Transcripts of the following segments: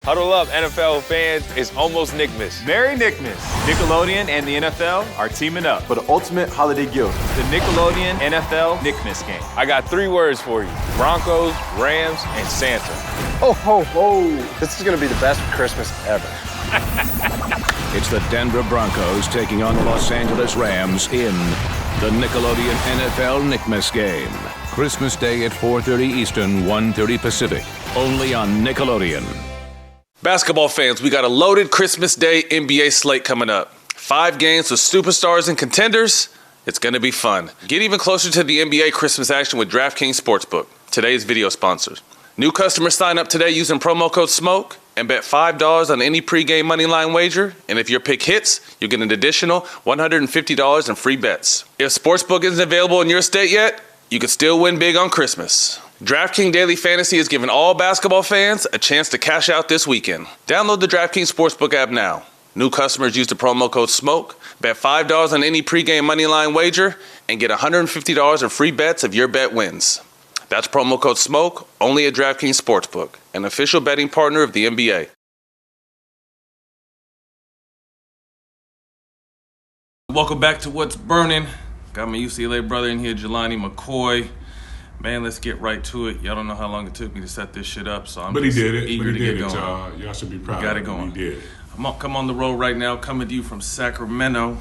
Huddle up, NFL fans. It's almost Nickmas. Merry Nickmas. Nickelodeon and the NFL are teaming up for the ultimate holiday gift. The Nickelodeon NFL Nickmas game. I got 3 words for you. Broncos, Rams, and Santa. Ho, ho, ho. This is going to be the best Christmas ever. It's the Denver Broncos taking on the Los Angeles Rams in the Nickelodeon NFL Nickmas game. Christmas Day at 4:30 Eastern, 1:30 Pacific. Only on Nickelodeon. Basketball fans, we got a loaded Christmas Day NBA slate coming up. 5 games with superstars and contenders. It's going to be fun. Get even closer to the NBA Christmas action with DraftKings Sportsbook, today's video sponsors. New customers sign up today using promo code SMOKE and bet $5 on any pregame moneyline wager. And if your pick hits, you'll get an additional $150 in free bets. If Sportsbook isn't available in your state yet, you could still win big on Christmas. DraftKings Daily Fantasy is giving all basketball fans a chance to cash out this weekend. Download the DraftKings Sportsbook app now. New customers use the promo code SMOKE, bet $5 on any pregame moneyline wager, and get $150 in free bets if your bet wins. That's promo code SMOKE, only at DraftKings Sportsbook, an official betting partner of the NBA. Welcome back to What's Burning. Got my UCLA brother in here, Jelani McCoy. Man, let's get right to it. Y'all don't know how long it took me to set this shit up, so I'm but just he did it. eager but he to did get it, going. Y'all should be proud Got of it him. going. He did. Come on the road right now, coming to you from Sacramento.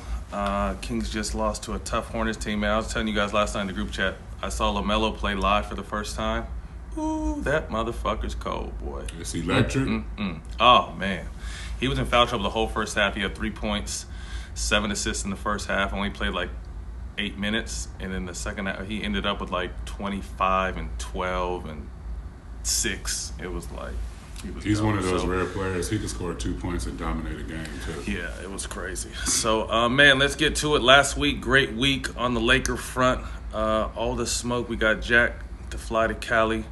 Kings just lost to a tough Hornets team, man. I was telling you guys last night in the group chat, I saw LaMelo play live for the first time. Ooh, that motherfucker's cold, boy. It's electric. Oh, man. He was in foul trouble the whole first half. He had 3 points, 7 assists in the first half, only played like 8 minutes, and in the second half he ended up with like 25 and 12 and 6. It was like he's one of those rare players. He can score 2 points and dominate a game too. Yeah, it was crazy. So man, let's get to it. Last week, great week on the Laker front. All the smoke. We got Jack to fly to Cali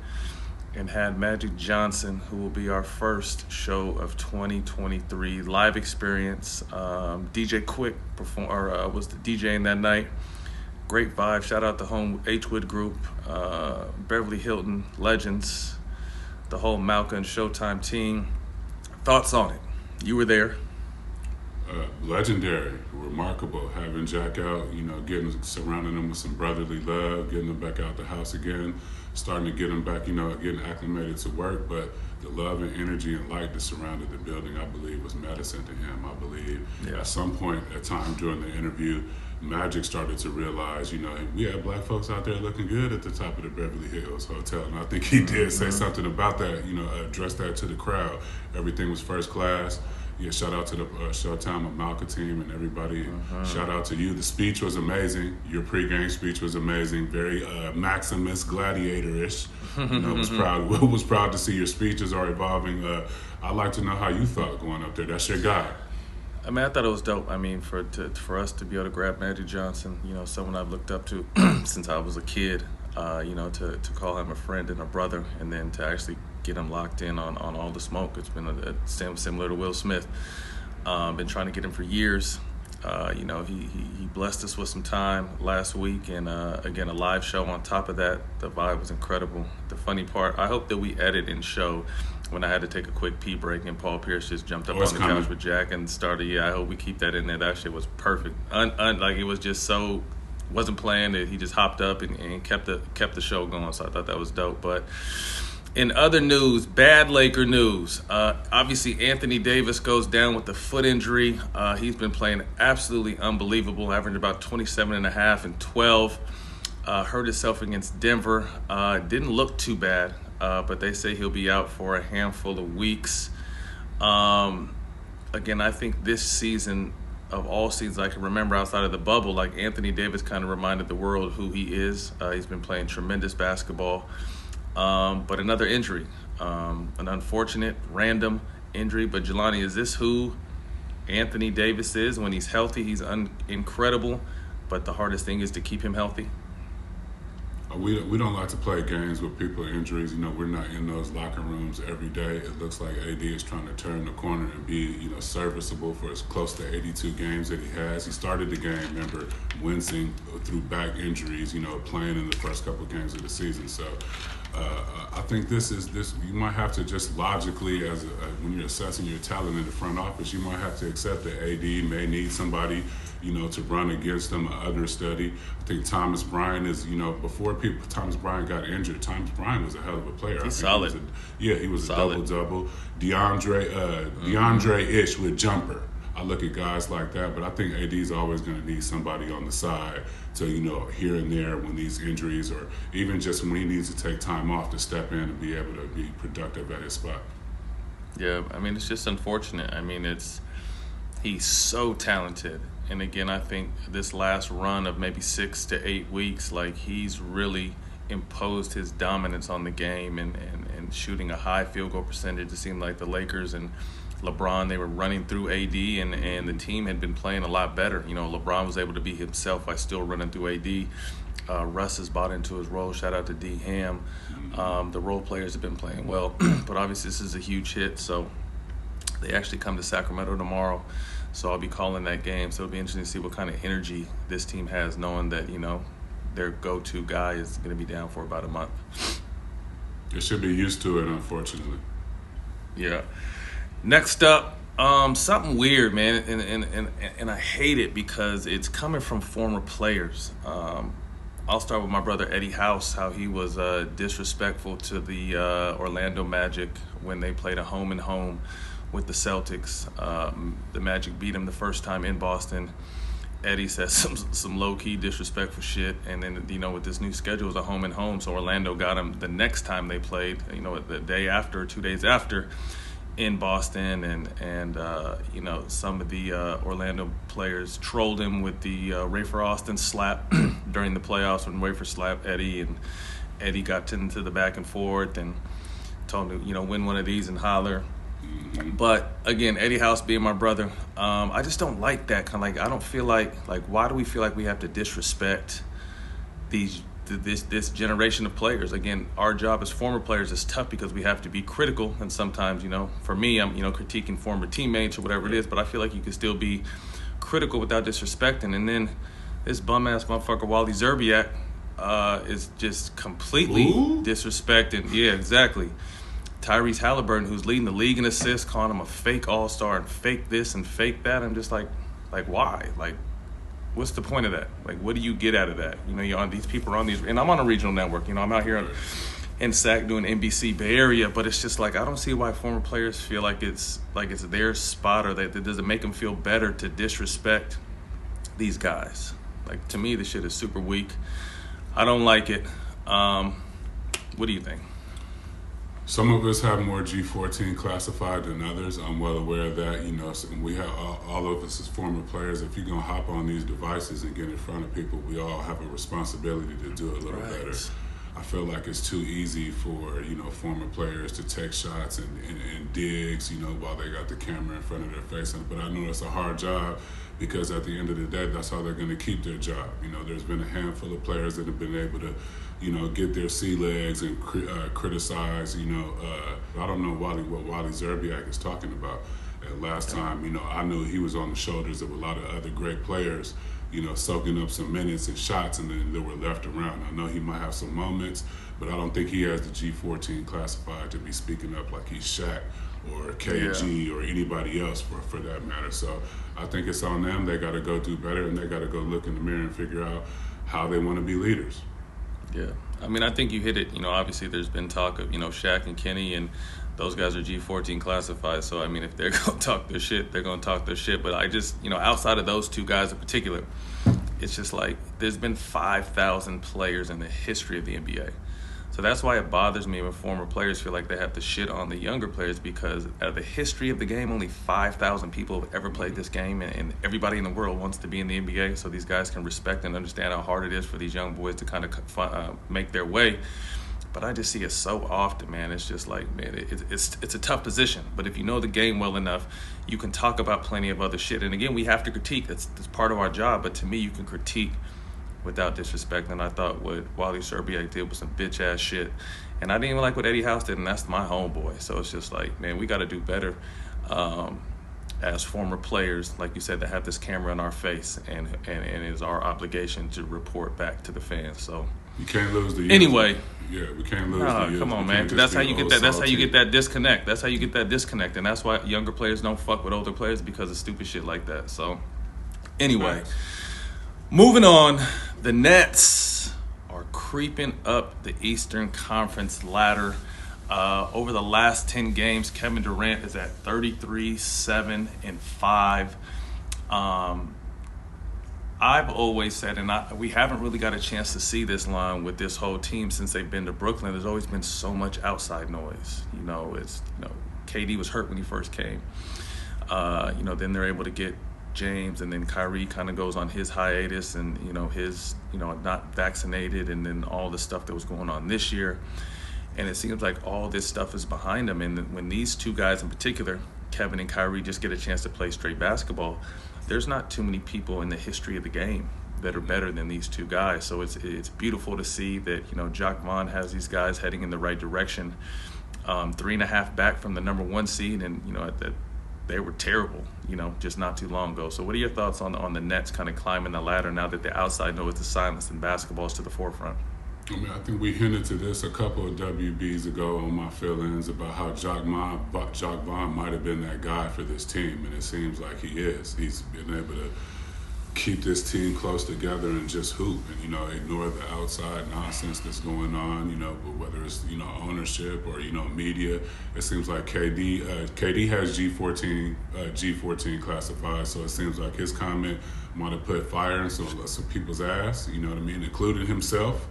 and had Magic Johnson, who will be our first show of 2023 live experience. DJ Quick was the DJing that night. Great vibe. Shout out the home H-Wood group, Beverly Hilton legends, the whole Malca and Showtime team. Thoughts on it? You were there. Legendary, remarkable. Having Jack out, surrounding him with some brotherly love, getting him back out the house again, starting to get him back, getting acclimated to work. But the love and energy and light that surrounded the building, I believe, was medicine to him. I believe at some point, at time during the interview, Magic started to realize, we had black folks out there looking good at the top of the Beverly Hills Hotel. And I think he did say something about that, address that to the crowd. Everything was first class. Yeah, shout out to the Showtime and Malca team and everybody. Shout out to you. The speech was amazing. Your pregame speech was amazing. Very Maximus Gladiator-ish. Was proud to see your speeches are evolving. I'd like to know how you thought going up there. That's your guy. I mean, I thought it was dope. I mean, for us to be able to grab Magic Johnson, someone I've looked up to since I was a kid, to call him a friend and a brother, and then to actually get him locked in on all the smoke. It's been similar to Will Smith. Been trying to get him for years. He blessed us with some time last week, and again, a live show on top of that. The vibe was incredible. The funny part, I hope that we edit and show when I had to take a quick pee break and Paul Pierce just jumped up on the couch with Jack and started. Yeah, I hope we keep that in there. That shit was perfect. Like it was just so wasn't planned. He just hopped up and kept the show going. So I thought that was dope. But in other news, bad Laker news. Obviously, Anthony Davis goes down with a foot injury. He's been playing absolutely unbelievable, averaging about 27.5 and 12. Hurt himself against Denver. Didn't look too bad, but they say he'll be out for a handful of weeks. Again, I think this season, of all seasons I can remember outside of the bubble, like Anthony Davis kind of reminded the world who he is. He's been playing tremendous basketball. But another injury, an unfortunate, random injury. But Jelani, is this who Anthony Davis is? When he's healthy, he's incredible. But the hardest thing is to keep him healthy. We don't like to play games with people with injuries. We're not in those locker rooms every day. It looks like AD is trying to turn the corner and be, serviceable for as close to 82 games that he has. He started the game, remember, wincing through back injuries, playing in the first couple of games of the season. So I think this. You might have to just logically, when you're assessing your talent in the front office, you might have to accept that AD may need somebody, to run against them, or understudy. I think Thomas Bryant is, before Thomas Bryant got injured, Thomas Bryant was a hell of a player. He's solid. He was Solid. a double-double. DeAndre-ish with jumper. I look at guys like that, but I think AD's always going to need somebody on the side to, here and there when these injuries, or even just when he needs to take time off, to step in and be able to be productive at his spot. Yeah, I mean, it's just unfortunate. I mean, he's so talented. And again, I think this last run of maybe 6 to 8 weeks, like, he's really imposed his dominance on the game and shooting a high field goal percentage. It seemed like the Lakers and LeBron, they were running through AD, and the team had been playing a lot better. LeBron was able to be himself by still running through AD. Russ has bought into his role. Shout out to D. Ham. The role players have been playing well, but obviously this is a huge hit. So they actually come to Sacramento tomorrow. So I'll be calling that game. So it'll be interesting to see what kind of energy this team has, knowing that, their go-to guy is going to be down for about a month. They should be used to it, unfortunately. Yeah. Next up, something weird, man, and I hate it because it's coming from former players. I'll start with my brother Eddie House, how he was disrespectful to the Orlando Magic when they played a home-and-home with the Celtics. The Magic beat him the first time in Boston. Eddie said some low-key disrespectful shit, and then, with this new schedule, it was a home-and-home, so Orlando got him the next time they played, the day after, 2 days after, in Boston, and some of the Orlando players trolled him with the Rafer Austin slap during the playoffs when Rafer slapped Eddie, and Eddie got into the back and forth and told him to win one of these and holler. But again, Eddie House being my brother, I just don't like that kind of, I don't feel like why do we feel like we have to disrespect this generation of players? Again, our job as former players is tough because we have to be critical, and sometimes, for me, I'm critiquing former teammates or whatever it is, but I feel like you can still be critical without disrespecting. And then this bum-ass motherfucker Wally Zerbiak is just completely disrespecting. Yeah, exactly. Tyrese Halliburton, who's leading the league in assists, calling him a fake all-star and fake this and fake that. I'm just like why? What's the point of that? What do you get out of that? These people are on these, and I'm on a regional network. I'm out here in SAC doing NBC Bay Area, but it's just I don't see why former players feel like it's their spot, or that does it make them feel better to disrespect these guys? To me, this shit is super weak. I don't like it. What do you think? Some of us have more G14 classified than others. I'm well aware of that. We have all of us as former players. If you're gonna hop on these devices and get in front of people, we all have a responsibility to do it a little better. I feel like it's too easy for former players to take shots and digs, while they got the camera in front of their face. But I know it's a hard job, because at the end of the day, that's how they're going to keep their job. There's been a handful of players that have been able to, get their sea legs and criticize. I don't know what Wally Zerbiak is talking about. Last time, I knew he was on the shoulders of a lot of other great players, soaking up some minutes and shots, and then they were left around. I know he might have some moments, but I don't think he has the G14 classified to be speaking up like he's Shaq or KG or anybody else for that matter. So I think it's on them. They got to go do better, and they got to go look in the mirror and figure out how they want to be leaders. Yeah. I mean, I think you hit it. Obviously there's been talk of, Shaq and Kenny, and those guys are G14 classified. So, I mean, if they're going to talk their shit, they're going to talk their shit. But I just, outside of those two guys in particular, it's just there's been 5,000 players in the history of the NBA. So that's why it bothers me when former players feel like they have to shit on the younger players, because out of the history of the game, only 5,000 people have ever played this game, and everybody in the world wants to be in the NBA, so these guys can respect and understand how hard it is for these young boys to kind of make their way. But I just see it so often, man. It's just it's a tough position. But if you know the game well enough, you can talk about plenty of other shit. And again, we have to critique. That's part of our job. But to me, you can critique without disrespect. And I thought what Wally Zerbiak did was some bitch-ass shit. And I didn't even like what Eddie House did, and that's my homeboy. So it's just man, we got to do better as former players, like you said, that have this camera in our face. And it is our obligation to report back to the fans. So You can't lose the youth. Anyway. Yeah, we can't lose Nah, the youth. come on, We man. can't just That's how be you get old that. That's how you salty. get that disconnect. That's how you get that disconnect, and that's why younger players don't fuck with older players because of stupid shit like that. So, anyway, moving on. The Nets are creeping up the Eastern Conference ladder. Over the last 10 games, Kevin Durant is at 33, 7, and 5. I've always said, and we haven't really got a chance to see this line with this whole team since they've been to Brooklyn. There's always been so much outside noise. KD was hurt when he first came. Then they're able to get James, and then Kyrie kind of goes on his hiatus, and his not vaccinated, and then all the stuff that was going on this year. And it seems like all this stuff is behind them. And when these two guys in particular, Kevin and Kyrie, just get a chance to play straight basketball, there's not too many people in the history of the game that are better than these two guys. So it's beautiful to see that, Jacques Vaughn has these guys heading in the right direction. 3.5 back from the number 1 seed, and, that they were terrible, just not too long ago. So what are your thoughts on the Nets kind of climbing the ladder now that the outside noise is silenced and basketball is to the forefront? I think we hinted to this a couple of WBs ago on my feelings about how Jacques Vaughn might have been that guy for this team, and it seems like he is. He's been able to keep this team close together and just hoop and, ignore the outside nonsense that's going on, but whether it's, ownership or, media. It seems like KD has G14 classified, so it seems like his comment might have put fire in some people's ass, including himself.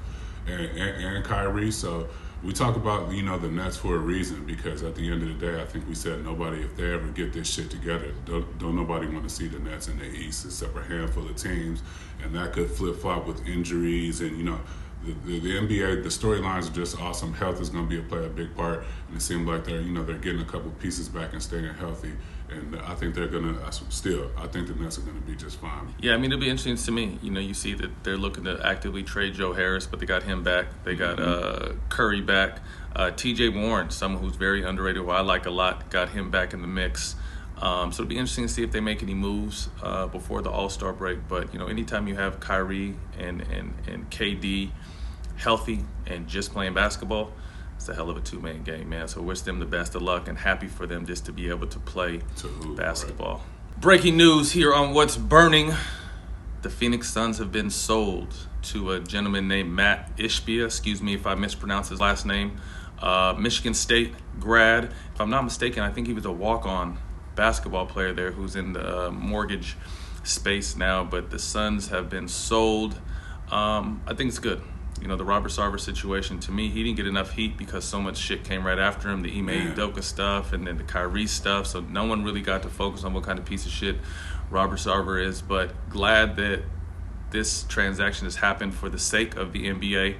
And Kyrie. So we talk about, the Nets for a reason, because at the end of the day, I think we said if they ever get this shit together, don't nobody want to see the Nets in the East except for a handful of teams, and that could flip-flop with injuries and, the NBA, the storylines are just awesome. Health is going to play a big part, and it seems like they're getting a couple pieces back and staying healthy. And I think they're going to I think the Nets are going to be just fine. Yeah, it'll be interesting to me. You see that they're looking to actively trade Joe Harris, but they got him back. They got Curry back. TJ Warren, someone who's very underrated, who I like a lot, got him back in the mix. So it'll be interesting to see if they make any moves before the All-Star break. But, anytime you have Kyrie and KD healthy and just playing basketball, it's a hell of a two-man game, man. So wish them the best of luck and happy for them just to be able to play basketball. Right. Breaking news here on What's Burning. The Phoenix Suns have been sold to a gentleman named Matt Ishbia. Excuse me if I mispronounce his last name. Michigan State grad. If I'm not mistaken, I think he was a walk-on basketball player there who's in the mortgage space now. But the Suns have been sold. I think it's good. The Robert Sarver situation, to me, he didn't get enough heat because so much shit came right after him, the Ime Udoka stuff and then the Kyrie stuff, so no one really got to focus on what kind of piece of shit Robert Sarver is, but glad that this transaction has happened for the sake of the NBA.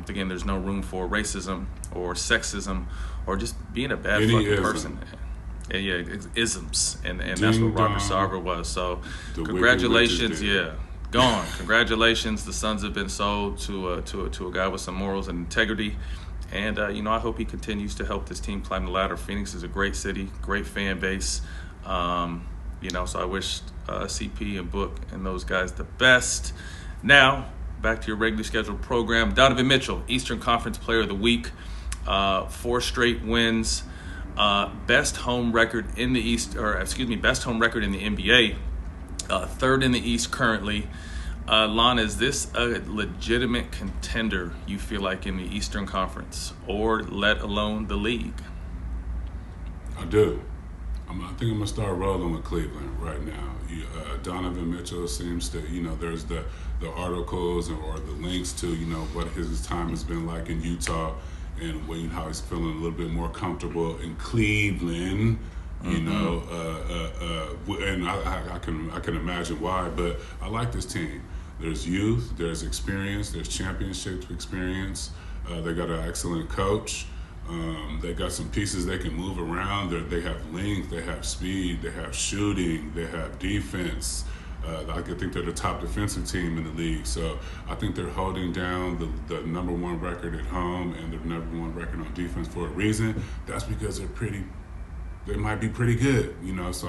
Again, there's no room for racism or sexism or just being a bad fucking person. Yeah, isms, and that's what Robert Sarver was, so congratulations, gone. Congratulations, the Suns have been sold to a guy with some morals and integrity, and I hope he continues to help this team climb the ladder. Phoenix is a great city, great fan base, so I wish CP and Book and those guys the best. Now back to your regularly scheduled program. Donovan Mitchell, Eastern Conference Player of the Week, 4 straight wins, best home record in the best home record in the NBA. 3rd in the East currently. Lon, is this a legitimate contender, you feel like, in the Eastern Conference, or let alone the league? I do. I think I'm going to start rolling with Cleveland right now. Donovan Mitchell seems to, there's the articles or the links to, what his time has been like in Utah and how he's feeling a little bit more comfortable in Cleveland. And I can imagine why, but I like this team. There's youth, there's experience, there's championship experience. They got an excellent coach. They got some pieces they can move around. They have length, they have speed, they have shooting, they have defense. I think they're the top defensive team in the league. So I think they're holding down the number 1 record at home and the number 1 record on defense for a reason. That's because they're pretty they might be pretty good, you know. So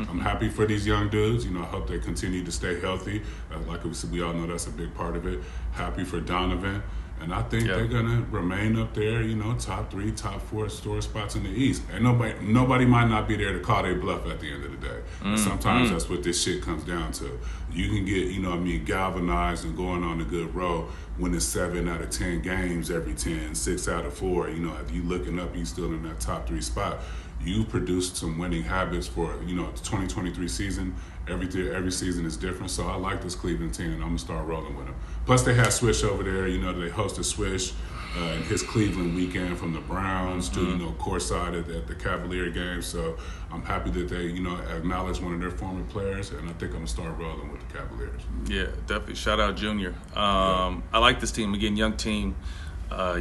I'm happy for these young dudes. You know, I hope they continue to stay healthy. Like we all know, that's a big part of it. Happy for Donovan. And I think they're going to remain up there, you know, top 3, top 4 store spots in the East. And nobody might not be there to call their bluff at the end of the day. Sometimes that's what this shit comes down to. You can get, you know what I mean, galvanized and going on a good road when it's 7 out of 10 games every 10, 6 out of 4. You know, if you looking up, you still in that top 3 spot. You produced some winning habits for, you know, the 2023 season. Every season is different, so I like this Cleveland team, and I'm going to start rolling with them. Plus, they had Swish over there. You know, they hosted Swish in his Cleveland weekend from the Browns to, you know, courtside at the Cavalier game. So I'm happy that they, you know, acknowledge one of their former players, and I think I'm going to start rolling with the Cavaliers. Yeah, definitely. Shout out Junior. I like this team. Again, young team,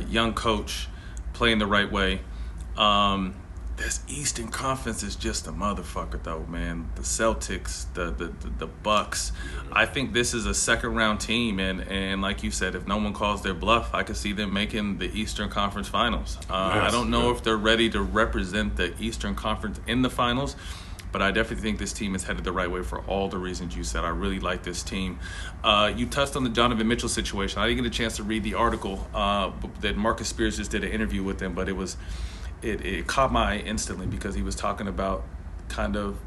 young coach, playing the right way. This Eastern Conference is just a motherfucker, though, man. The Celtics, the Bucks. I think this is a second-round team, and like you said, if no one calls their bluff, I could see them making the Eastern Conference Finals. I don't know if they're ready to represent the Eastern Conference in the Finals, but I definitely think this team is headed the right way for all the reasons you said. I really like this team. You touched on the Donovan Mitchell situation. I didn't get a chance to read the article that Marcus Spears just did an interview with him, but it caught my eye instantly because he was talking about kind of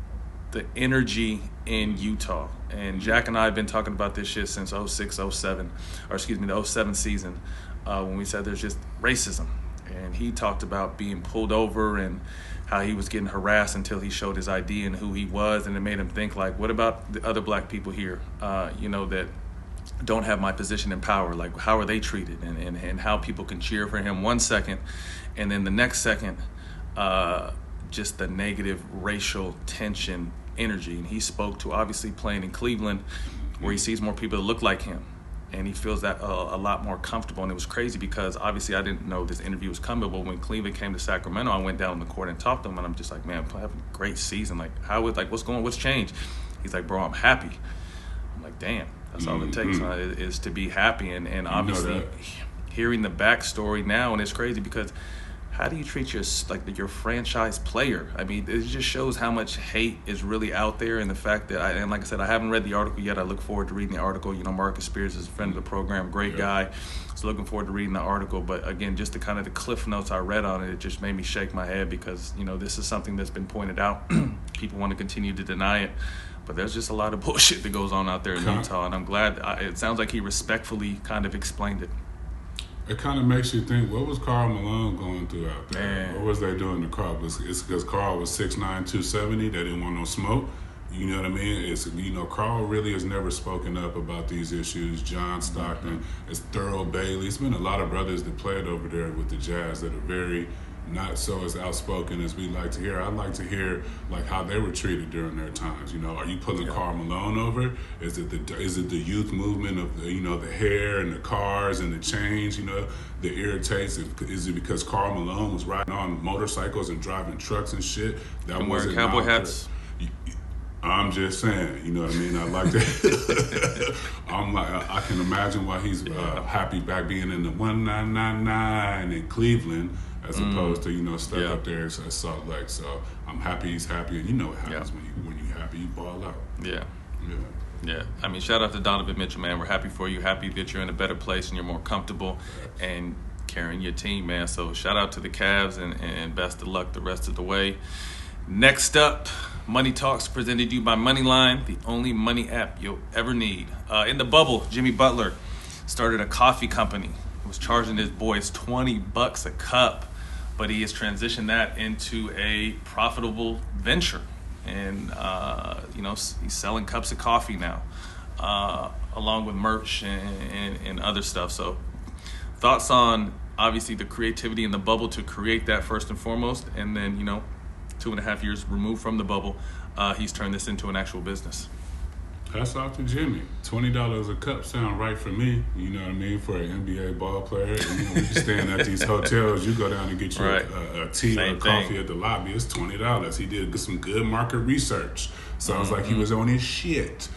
the energy in Utah. And Jack and I have been talking about this shit since 07, the 07 season, when we said there's just racism. And he talked about being pulled over and how he was getting harassed until he showed his ID and who he was. And it made him think, like, what about the other black people here, you know, that don't have my position in power? Like, how are they treated? And how people can cheer for him 1 second, and then the next second, just the negative racial tension energy. And he spoke to obviously playing in Cleveland, where he sees more people that look like him, and he feels that a lot more comfortable. And it was crazy because obviously I didn't know this interview was coming, but when Cleveland came to Sacramento, I went down on the court and talked to him, and I'm just like, man, I'm having a great season. Like, what's changed? He's like, bro, I'm happy. I'm like, damn, that's all it takes is to be happy. And obviously hearing the backstory now, and it's crazy because how do you treat your franchise player? I mean, it just shows how much hate is really out there, and the fact that, and like I said, I haven't read the article yet. I look forward to reading the article. You know, Marcus Spears is a friend of the program, great guy. So looking forward to reading the article. But again, just the kind of the cliff notes I read on it, it just made me shake my head because, you know, this is something that's been pointed out. People want to continue to deny it, but there's just a lot of bullshit that goes on out there in Utah, and I'm glad. It sounds like he respectfully kind of explained it. It kind of makes you think, what was Karl Malone going through out there? Man. What was they doing to Karl? It's because Karl was 6'9", 270. They didn't want no smoke. You know what I mean? It's, you know, Karl really has never spoken up about these issues. John Stockton, it's Thurl Bailey. It's been a lot of brothers that played over there with the Jazz that are very not so as outspoken as we like to hear. I'd like to hear like how they were treated during their times. You know, are you pulling Karl Malone over? Is it the youth movement of the, you know, the hair and the cars and the chains, you know, that irritates? Is it because Karl Malone was riding on motorcycles and driving trucks and shit? That and wearing cowboy hats. I'm just saying, you know what I mean? I like that. I can imagine why he's happy back being in the 1999 in Cleveland, as opposed to, you know, stuck up there at Salt Lake. So I'm happy he's happy, and you know what happens when you happy, you ball out. Yeah. I mean, shout out to Donovan Mitchell, man. We're happy for you. Happy that you're in a better place and you're more comfortable and carrying your team, man. So shout out to the Cavs and best of luck the rest of the way. Next up, Money Talks presented to you by Moneyline, the only money app you'll ever need. In the bubble, Jimmy Butler started a coffee company. He was charging his boys $20 a cup, but he has transitioned that into a profitable venture. And, you know, he's selling cups of coffee now, along with merch and other stuff. So thoughts on, obviously, the creativity in the bubble to create that first and foremost, and then, you know, 2.5 years removed from the bubble, he's turned this into an actual business. Hats off to Jimmy. $20 a cup sound right for me. You know what I mean? For an NBA ball player, you know, when you're staying at these hotels, you go down and get you a tea or a coffee at the lobby. It's $20. He did some good market research. Sounds like he was on his shit.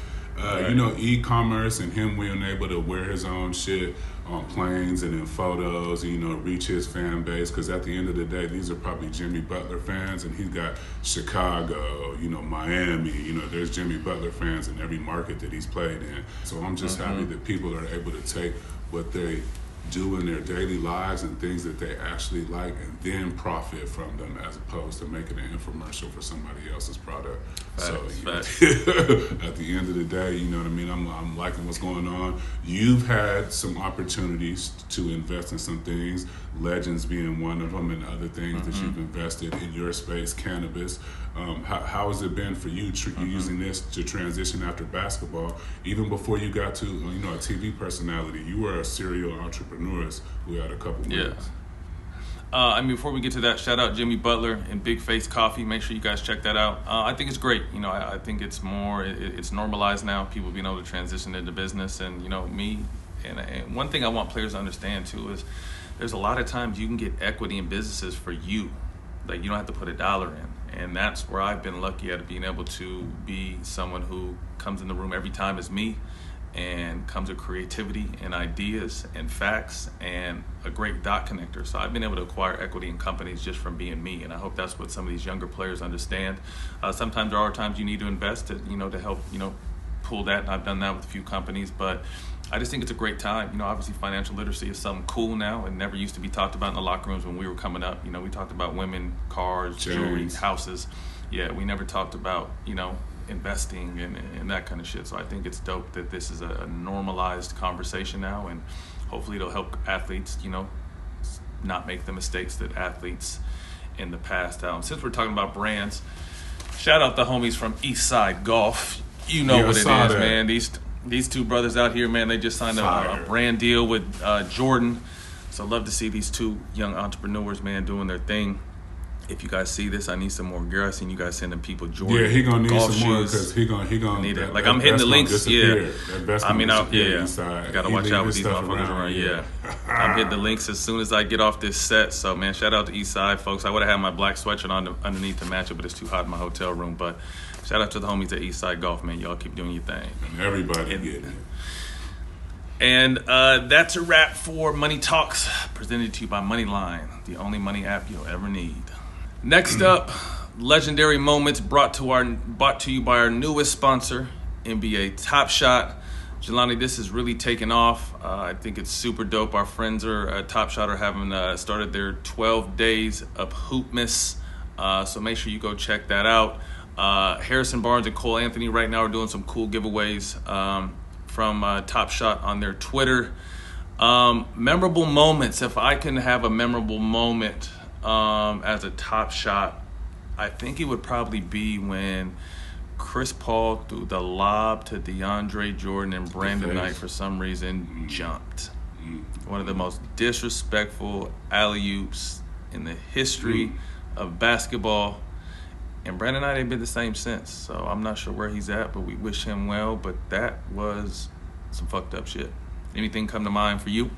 You know, e-commerce and him being able to wear his own shit on planes and in photos, you know, reach his fan base. Because at the end of the day, these are probably Jimmy Butler fans, and he's got Chicago, you know, Miami. You know, there's Jimmy Butler fans in every market that he's played in. So I'm just happy that people are able to take what they do in their daily lives and things that they actually like and then profit from them, as opposed to making an infomercial for somebody else's product. Facts. At the end of the day, you know what I mean, I'm liking what's going on. You've had some opportunities to invest in some things, Legends being one of them, and other things that you've invested in your space, cannabis. How has it been for you using this to transition after basketball? Even before you got to, you know, a TV personality, you were a serial entrepreneur who had a couple moves. I mean, before we get to that, shout out Jimmy Butler and Big Face Coffee. Make sure you guys check that out. I think it's great. You know, I think it's more, it's normalized now, people being able to transition into business. And, you know, and one thing I want players to understand too is there's a lot of times you can get equity in businesses for you. Like, you don't have to put a dollar in. And that's where I've been lucky at being able to be someone who comes in the room every time as me, and comes with creativity and ideas and facts and a great dot connector. So I've been able to acquire equity in companies just from being me, and I hope that's what some of these younger players understand. Sometimes there are times you need to invest to, you know, to help, you know, pull that, and I've done that with a few companies, but I just think it's a great time. You know, obviously financial literacy is something cool now. It never used to be talked about in the locker rooms when we were coming up. You know, we talked about women, cars, jewelry, houses. Yeah, we never talked about, you know, investing and that kind of shit. So I think it's dope that this is a normalized conversation now, and hopefully it'll help athletes, you know, not make the mistakes that athletes in the past. Since we're talking about brands, shout out the homies from Eastside Golf. You know what it is, man. These two brothers out here, man, they just signed a brand deal with Jordan. So I'd love to see these two young entrepreneurs, man, doing their thing. If you guys see this, I need some more gear. I seen you guys sending people Jordan. Yeah, he gonna need golf some more, shoes. because he gonna need it. Like, I'm hitting the links. Yeah, I mean, I gotta gotta watch out with these motherfuckers around. Yeah, I'm hitting the links as soon as I get off this set. So, man, shout out to Eastside folks. I would have had my black sweatshirt on underneath to match it, but it's too hot in my hotel room. But shout out to the homies at Eastside Golf, man. Y'all keep doing your thing. And everybody getting it. And that's a wrap for Money Talks, presented to you by Moneyline, the only money app you'll ever need. Next up, legendary moments brought to you by our newest sponsor, NBA Top Shot. Jelani, this is really taken off. I think it's super dope. Our friends at Top Shot are having started their 12 days of Hoopmas. So make sure you go check that out. Harrison Barnes and Cole Anthony right now are doing some cool giveaways from Top Shot on their Twitter. Memorable moments. If I can have a memorable moment as a Top Shot, I think it would probably be when Chris Paul threw the lob to DeAndre Jordan and Brandon Knight for some reason jumped. One of the most disrespectful alley-oops in the history of basketball. And Brandon Knight ain't been the same since. So I'm not sure where he's at, but we wish him well. But that was some fucked up shit. Anything come to mind for you?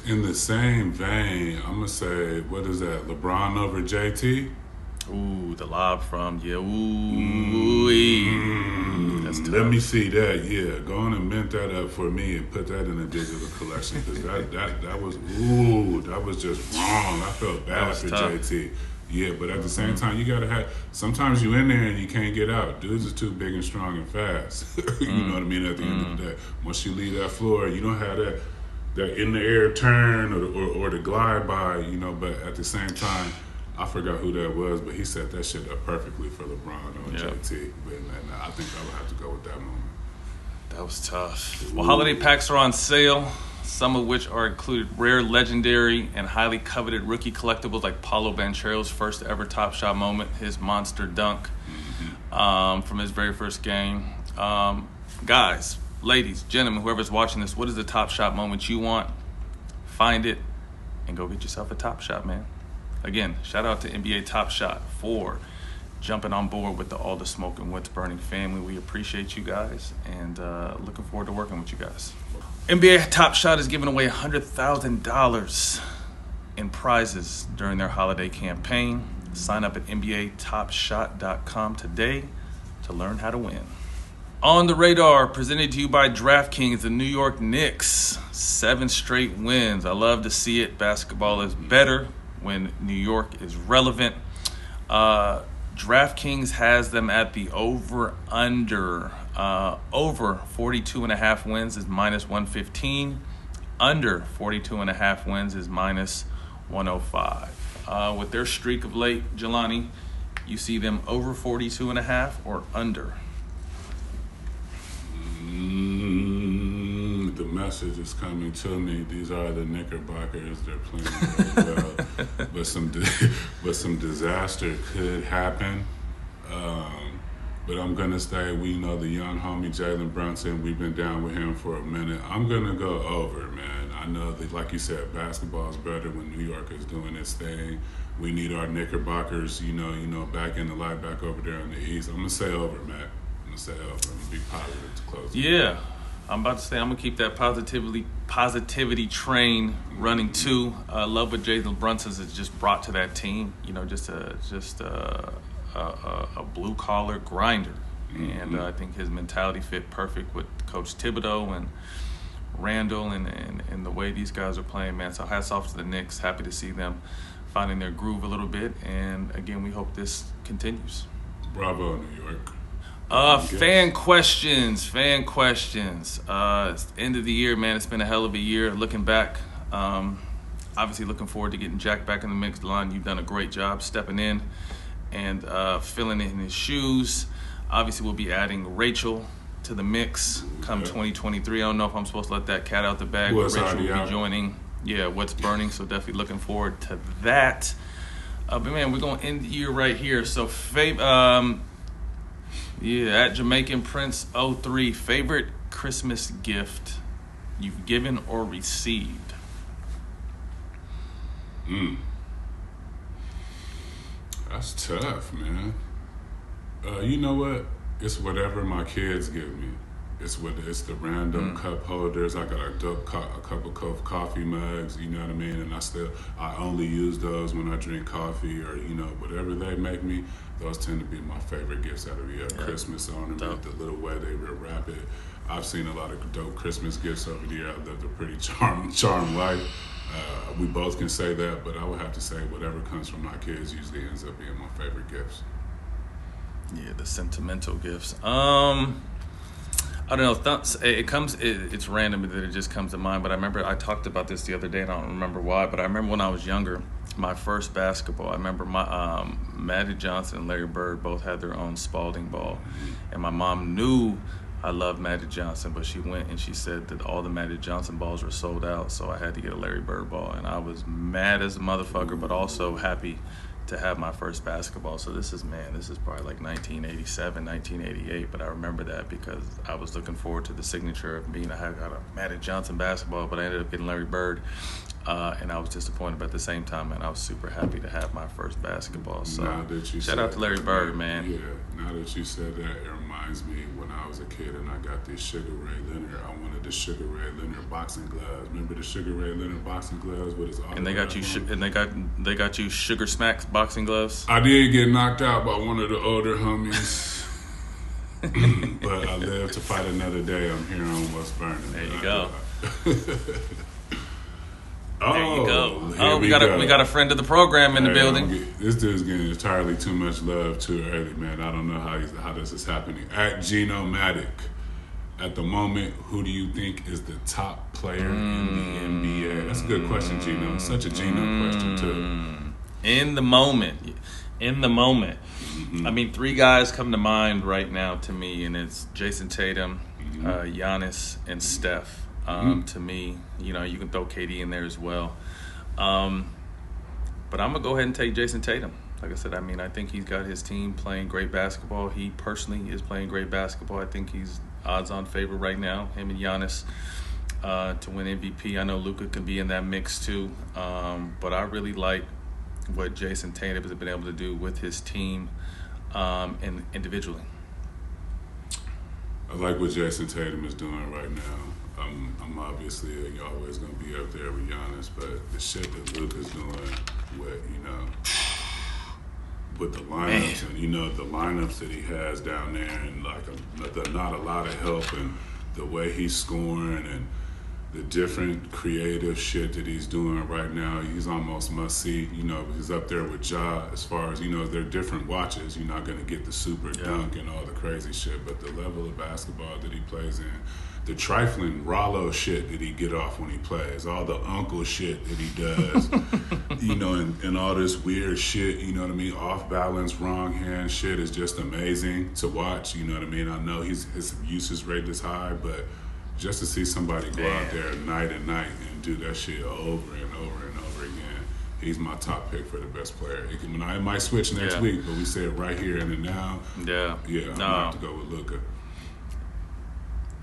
In the same vein, I'm going to say, what is that, LeBron over JT? Ooh, the lob from, yeah, That's tough. Let me see that, yeah. Go on and mint that up for me and put that in a digital collection, because that was just wrong. I felt bad for tough. JT. Yeah, but at the same time, you got to have, sometimes you in there and you can't get out. Dudes is too big and strong and fast. You know what I mean? At the end of the day, once you leave that floor, you don't have that in the air turn or the glide by, you know, but at the same time, I forgot who that was, but he set that shit up perfectly for LeBron or JT. But I think I would have to go with that moment. That was tough. Well, holiday packs are on sale, some of which are included rare, legendary, and highly coveted rookie collectibles like Paulo Banchero's first ever Top Shot moment, his monster dunk from his very first game. Guys, ladies, gentlemen, whoever's watching this, what is the Top Shot moment you want? Find it and go get yourself a Top Shot, man. Again, shout out to NBA Top Shot for jumping on board with the All the Smoke and What's Burning family. We appreciate you guys and looking forward to working with you guys. NBA Top Shot is giving away $100,000 in prizes during their holiday campaign. Sign up at NBATopShot.com today to learn how to win. On the radar, presented to you by DraftKings, the New York Knicks. 7 straight wins. I love to see it. Basketball is better when New York is relevant. DraftKings has them at the over-under. Over 42.5 wins is minus 115. Under 42.5 wins is minus 105. With their streak of late, Jelani, you see them over 42.5 or under? The message is coming to me. These are the Knickerbockers. They're playing very well, but some disaster could happen. But I'm gonna say we know the young homie Jalen Brunson. We've been down with him for a minute. I'm gonna go over, man. I know that, like you said, basketball is better when New York is doing its thing. We need our Knickerbockers, you know, back in the light, back over there on the East. I'm gonna say over, Matt. I'm gonna say over. I'm gonna be positive to close. Yeah, I'm about to say I'm gonna keep that positivity train running too. I love what Jalen Brunson has just brought to that team. You know, just a blue collar grinder, and I think his mentality fit perfect with Coach Thibodeau and Randall and the way these guys are playing, man. So hats off to the Knicks. Happy to see them finding their groove a little bit, and again, we hope this continues. Bravo, New York. Fan questions. It's the end of the year, man. It's been a hell of a year. Looking back, obviously looking forward to getting Jack back in the mix. Delon, you've done a great job stepping in and filling in his shoes. Obviously, we'll be adding Rachel to the mix come 2023. I don't know if I'm supposed to let that cat out the bag, but Rachel will be joining. Yeah, What's Burning. So definitely looking forward to that. But man, we're gonna end the year right here. So at Jamaican Prince 03, favorite Christmas gift you've given or received? That's tough, man. You know what? It's whatever my kids give me. It's the random cup holders. I got a couple of coffee mugs, you know what I mean? And I only use those when I drink coffee, or, you know, whatever they make me. Those tend to be my favorite gifts out of the Christmas ornament, the little way they wrap it. I've seen a lot of dope Christmas gifts over the year. I've lived a pretty charmed life. We both can say that, but I would have to say whatever comes from my kids usually ends up being my favorite gifts. Yeah, the sentimental gifts. I don't know. It's random that it just comes to mind. But I remember I talked about this the other day, and I don't remember why. But I remember when I was younger, my first basketball. I remember my Magic Johnson and Larry Bird both had their own Spalding ball, and my mom knew I loved Magic Johnson, but she went and she said that all the Magic Johnson balls were sold out, so I had to get a Larry Bird ball, and I was mad as a motherfucker, but also happy to have my first basketball. So this is probably like 1987, 1988, but I remember that because I was looking forward to the signature of I got a Magic Johnson basketball, but I ended up getting Larry Bird, and I was disappointed, but at the same time, man, I was super happy to have my first basketball. So shout out to Larry Bird, man. Yeah, now that you said that, it reminds me when I was a kid and I got this Sugar Ray Leonard. I wanted the Sugar Ray Leonard boxing gloves. Remember the Sugar Ray Leonard boxing gloves with his autograph? And they got you Sugar Smacks boxing gloves. I did get knocked out by one of the older homies, but I live to fight another day. I'm here on What's Burning. There you go. There you go. We got a friend of the program in the building. This dude's getting entirely too much love too early, man. I don't know how this is happening. At Geno-matic, at the moment, who do you think is the top player in the NBA? That's a good question, Geno. Such a Geno question too. In the moment. I mean, 3 guys come to mind right now to me, and it's Jason Tatum, Giannis, and Steph. To me, you know, you can throw KD in there as well. But I'm going to go ahead and take Jason Tatum. Like I said, I mean, I think he's got his team playing great basketball. He personally is playing great basketball. I think he's odds-on favorite right now, him and Giannis, to win MVP. I know Luka could be in that mix too. But I really like what Jason Tatum has been able to do with his team and individually. I like what Jason Tatum is doing right now. I'm obviously always going to be up there with Giannis, but the shit that Luka's doing with, with the lineups and the lineups that he has down there, and not a lot of help, and the way he's scoring and the different creative shit that he's doing right now, he's almost must see. He's up there with Ja as far as they're different watches. You're not gonna get the super dunk and all the crazy shit, but the level of basketball that he plays in, the trifling Rollo shit that he get off when he plays, all the uncle shit that he does, and all this weird shit, off balance, wrong hand shit is just amazing to watch. You know what I mean? I know his usage rate is high, but just to see somebody go out there night and night and do that shit over and over and over again, he's my top pick for the best player. It might switch next week, but we said right here and now. Yeah, I'm gonna have to go with Luka.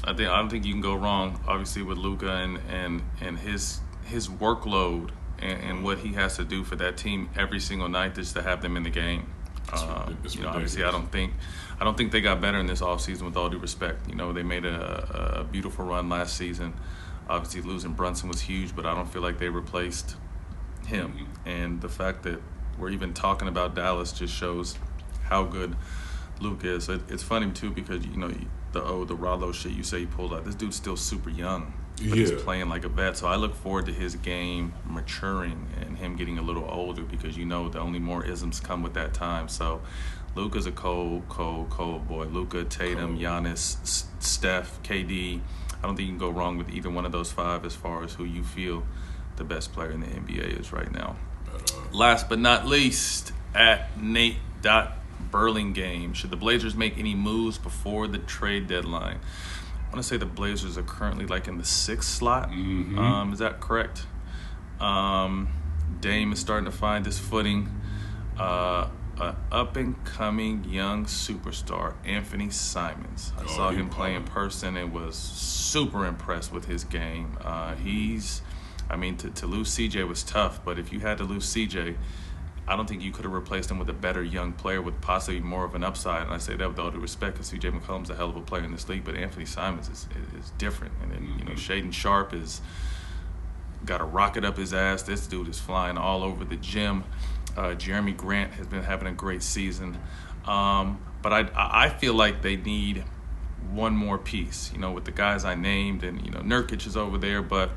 I don't think you can go wrong, obviously, with Luka and his workload and what he has to do for that team every single night just to have them in the game. Obviously, I don't think they got better in this offseason, with all due respect. They made a beautiful run last season. Obviously, losing Brunson was huge, but I don't feel like they replaced him. Mm-hmm. And the fact that we're even talking about Dallas just shows how good Luke is. It's funny, too, because, the Rollo shit you say he pulled out. This dude's still super young, but he's playing like a vet. So I look forward to his game maturing and him getting a little older, because the only more isms come with that time. So Luka's a cold boy. Luka, Tatum, Giannis, Steph, KD. I don't think you can go wrong with either one of those five as far as who you feel the best player in the NBA is right now. Last but not least, at Nate.Burlingame, should the Blazers make any moves before the trade deadline? I want to say the Blazers are currently in the 6th slot. Mm-hmm. Is that correct? Dame is starting to find his footing. An up-and-coming young superstar, Anthony Simons. I saw him play in person and was super impressed with his game. To lose CJ was tough, but if you had to lose CJ, I don't think you could have replaced him with a better young player with possibly more of an upside. And I say that with all due respect, because CJ McCollum's a hell of a player in this league, but Anthony Simons is different. And then, Shaedon Sharpe is got a rocket up his ass. This dude is flying all over the gym. Jeremy Grant has been having a great season. But I feel like they need one more piece, with the guys I named. And, Nurkic is over there, but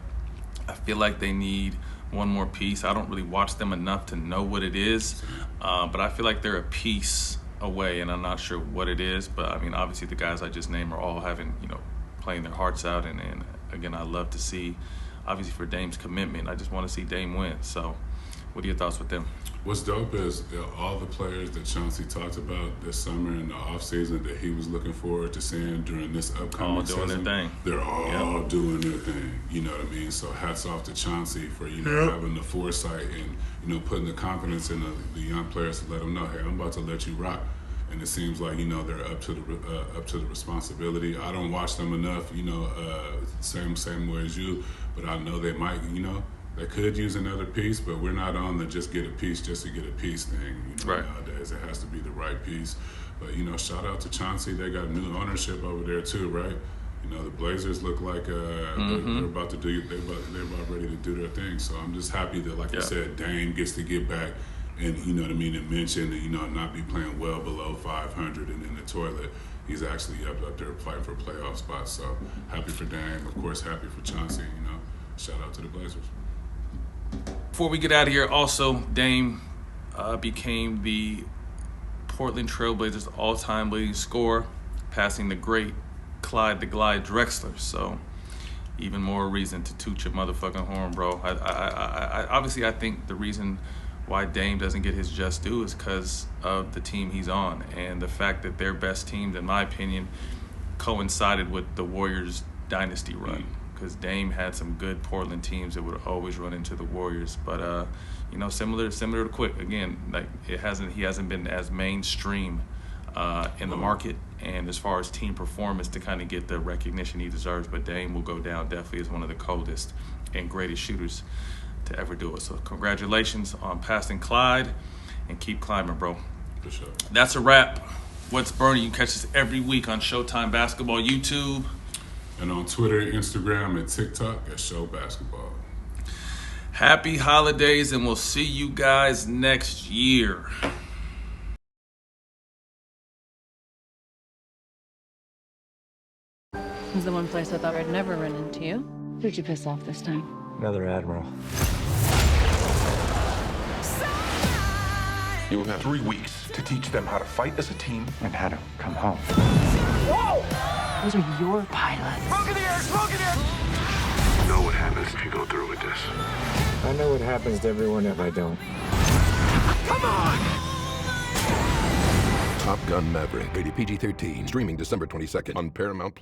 I feel like they need one more piece. I don't really watch them enough to know what it is, but I feel like they're a piece away, and I'm not sure what it is. But, obviously the guys I just named are all playing their hearts out. And again, I love to see, obviously, for Dame's commitment. I just want to see Dame win. So what are your thoughts with them? What's dope is all the players that Chauncey talked about this summer in the offseason that he was looking forward to seeing during this upcoming season. All doing their thing. They're all doing their thing. You know what I mean? So hats off to Chauncey for, having the foresight and, putting the confidence in the young players to let them know, hey, I'm about to let you rock. And it seems like, they're up to the responsibility. I don't watch them enough, same way as you, but I know they might, they could use another piece, but we're not on the just get a piece just to get a piece thing. Right. Nowadays it has to be the right piece. But, shout out to Chauncey. They got new ownership over there too, right? The Blazers look like they're about to do. They're about ready to do their thing. So I'm just happy that, like I said, Dame gets to get back and and mention and not be playing well below 500 and in the toilet. He's actually up there fighting for playoff spots. So happy for Dame. Of course, happy for Chauncey. Shout out to the Blazers. Before we get out of here, also, Dame became the Portland Trailblazers' all-time leading scorer, passing the great Clyde the Glide Drexler. So, even more reason to toot your motherfucking horn, bro. I obviously, I think the reason why Dame doesn't get his just due is because of the team he's on, and the fact that their best teams, in my opinion, coincided with the Warriors' dynasty run. Because Dame had some good Portland teams that would always run into the Warriors, but similar to Quick. Again, he hasn't been as mainstream in the market, and as far as team performance to kind of get the recognition he deserves. But Dame will go down definitely as one of the coldest and greatest shooters to ever do it. So congratulations on passing Clyde, and keep climbing, bro. For sure. That's a wrap. What's Burning? You can catch us every week on Showtime Basketball YouTube. And on Twitter, Instagram, and TikTok at Show Basketball. Happy holidays, and we'll see you guys next year. It was the one place I thought I'd never run into you. Who'd you piss off this time? Another admiral. You will have 3 weeks to teach them how to fight as a team And how to come home. Those are your pilots. You know what happens if you go through with this. I know what happens to everyone if I don't. Top Gun Maverick, rated PG-13, streaming December 22nd on Paramount+.